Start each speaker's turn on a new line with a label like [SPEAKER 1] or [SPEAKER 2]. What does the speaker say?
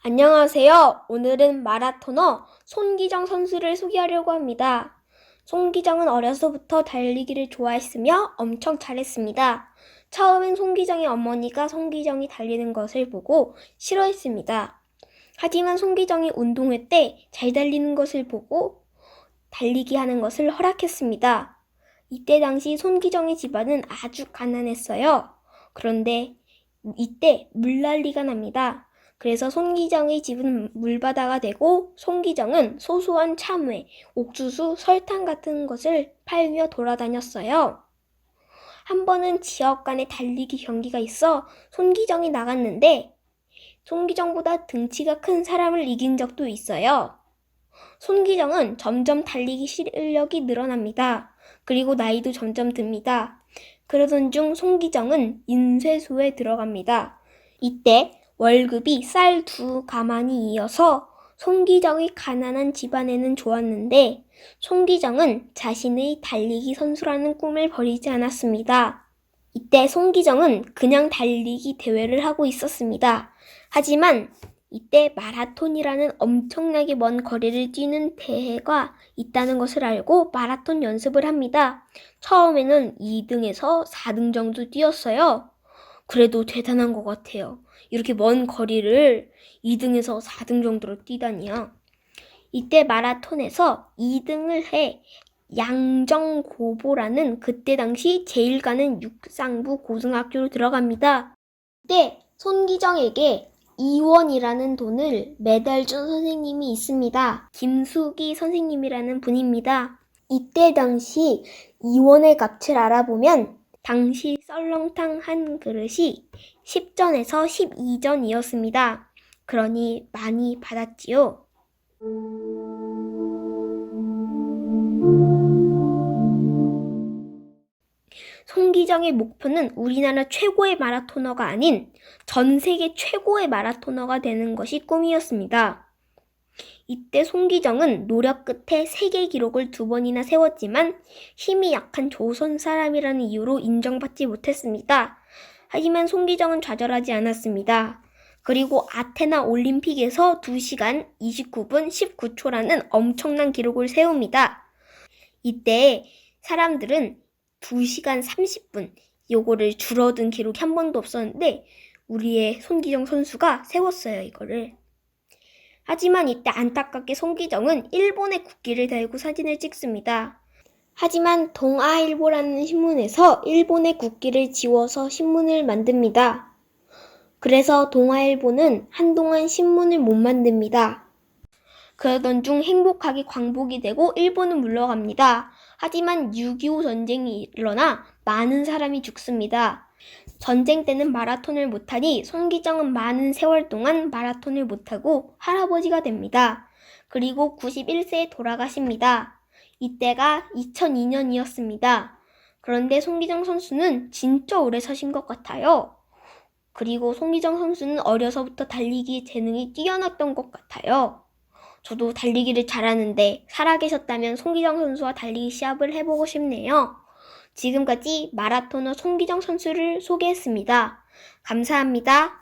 [SPEAKER 1] 안녕하세요. 오늘은 마라토너 손기정 선수를 소개하려고 합니다. 손기정은 어려서부터 달리기를 좋아했으며 엄청 잘했습니다. 처음엔 손기정의 어머니가 손기정이 달리는 것을 보고 싫어했습니다. 하지만 손기정이 운동회 때 잘 달리는 것을 보고 달리기 하는 것을 허락했습니다. 이때 당시 손기정의 집안은 아주 가난했어요. 그런데 이때 물난리가 납니다. 그래서 손기정의 집은 물바다가 되고 손기정은 소소한 참외, 옥수수, 설탕 같은 것을 팔며 돌아다녔어요. 한 번은 지역 간의 달리기 경기가 있어 손기정이 나갔는데 손기정보다 등치가 큰 사람을 이긴 적도 있어요. 손기정은 점점 달리기 실력이 늘어납니다. 그리고 나이도 점점 듭니다. 그러던 중 손기정은 인쇄소에 들어갑니다. 이때 월급이 쌀 2가마니 이어서 손기정의 가난한 집안에는 좋았는데 손기정은 자신의 달리기 선수라는 꿈을 버리지 않았습니다. 이때 손기정은 그냥 달리기 대회를 하고 있었습니다. 하지만 이때 마라톤이라는 엄청나게 먼 거리를 뛰는 대회가 있다는 것을 알고 마라톤 연습을 합니다. 처음에는 2등에서 4등 정도 뛰었어요. 그래도 대단한 것 같아요. 이렇게 먼 거리를 2등에서 4등 정도로 뛰다니요. 이때 마라톤에서 2등을 해 양정고보라는 그때 당시 제일 가는 육상부 고등학교로 들어갑니다. 이때 손기정에게 2원이라는 돈을 매달 준 선생님이 있습니다. 김숙이 선생님이라는 분입니다. 이때 당시 2원의 값을 알아보면 당시 썰렁탕 한 그릇이 10전에서 12전이었습니다. 그러니 많이 받았지요. 손기정의 목표는 우리나라 최고의 마라토너가 아닌 전 세계 최고의 마라토너가 되는 것이 꿈이었습니다. 이때 손기정은 노력 끝에 세계 기록을 2번이나 세웠지만 힘이 약한 조선 사람이라는 이유로 인정받지 못했습니다. 하지만 손기정은 좌절하지 않았습니다. 그리고 아테네 올림픽에서 2시간 29분 19초라는 엄청난 기록을 세웁니다. 이때 사람들은 2시간 30분, 요거를 줄어든 기록이 한 번도 없었는데 우리의 손기정 선수가 세웠어요, 이거를. 하지만 이때 안타깝게 손기정은 일본의 국기를 달고 사진을 찍습니다. 하지만 동아일보라는 신문에서 일본의 국기를 지워서 신문을 만듭니다. 그래서 동아일보는 한동안 신문을 못 만듭니다. 그러던 중 행복하게 광복이 되고 일본은 물러갑니다. 하지만 6.25 전쟁이 일어나 많은 사람이 죽습니다. 전쟁 때는 마라톤을 못하니 손기정은 많은 세월 동안 마라톤을 못하고 할아버지가 됩니다. 그리고 91세에 돌아가십니다. 이때가 2002년이었습니다. 그런데 손기정 선수는 진짜 오래 사신 것 같아요. 그리고 손기정 선수는 어려서부터 달리기 재능이 뛰어났던 것 같아요. 저도 달리기를 잘하는데 살아계셨다면 손기정 선수와 달리기 시합을 해보고 싶네요. 지금까지 마라토너 손기정 선수를 소개했습니다. 감사합니다.